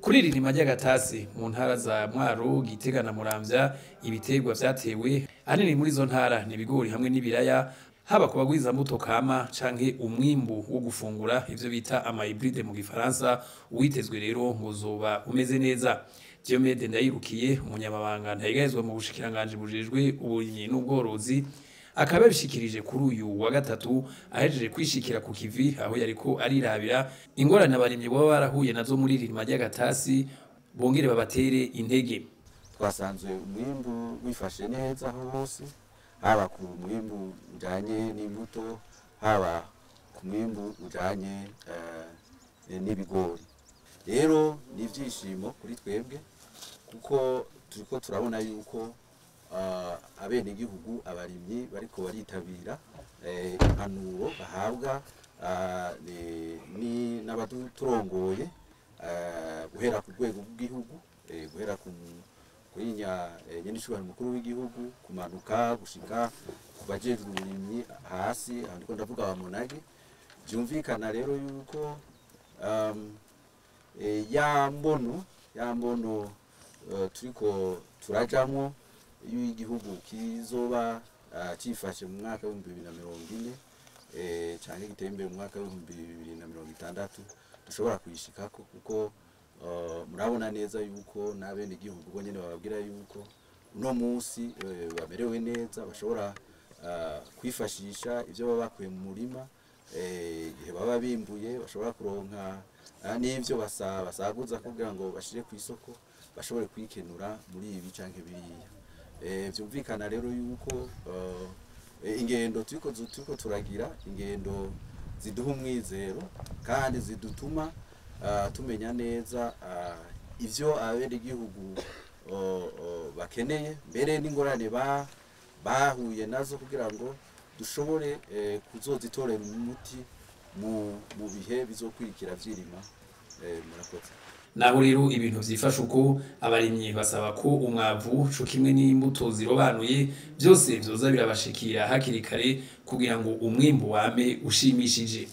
Kuri ririma ry'agatasi mu ntara za Mwaro, Gitega na Muramvya, ibiterwa vyatewe ahanini muri izo ntara ni ibigori hamwe n'ibiraya, haba ku bagwiza mbuto kama canke umwimbu wo gufungura, ivyo bita ama hybride mu gifaransa. Uwitezwe rero ngo uzoba umeze neza. Diomede Ndayirukiye, umunyamabanga ntayigayezwa mu bushikiranganji bujejwe uburimyi n'ubworozi, akaba yabishikirije kuri uyu wa gatatu ahejeje kwishikira ku kivi, aho yariko arirabira ingorane abarimyi baba barahuye nazo muri ririma ry'agatasi, bongere babatere intege. Twasanzwe umwimbu wifashe neza aho hose, haba ku mwimbu ujanye n'imbuto, haba ku mwimbu ujanye n'ibigori. Rero ni ivyishimo kuri twebwe kuko turiko turabona yuko abenegihugu, abarimyi bariko baritabira impanuro bahabwa n'abaduturongoye guhera ku rwego rw'igihugu, guhera kuri nyen'icubahiro mukuru w'igihugu, kumanuka gushika ku bajejwe uburimyi hasi, aho ndiko ndavuga abamonage. Vyumvikana rero yuko ya mbono turiko turajamwo igihugu kizoba cifashe mu mwaka wa 2040 canke giteye imbere mu mwaka wa 2060 dushobora kuyishikako, kuko murabona neza yuko n'abene igihugu bo nyene bababwira yuko uno musi bamerewe neza, bashobora kwifashisha ivyo baba bakuye mu murima, igihe baba bimbuye bashobora kuronka n'ivyo basaguza kugira ngo bashire ku isoko, bashobore kwikenura muri ibi canke biriya. Vyumvikana rero yuko ingendo turiko turagira ingendo ziduha umwizero kandi zidutuma tumenya neza ivyo abenegihugu bakeneye, mbere n'ingorane bahuye nazo kugira ngo dushobore kuzozitorera umuti mu bihe bizokurikira vy'irima. Murakoze. Naho rero ibintu vyifasha uko, abarimyi basaba ko umwavu co kimwe n'imbuto zirobanuye byose vyoza birabashikira hakiri kare kugira ngo umwimbu wame ushimishije.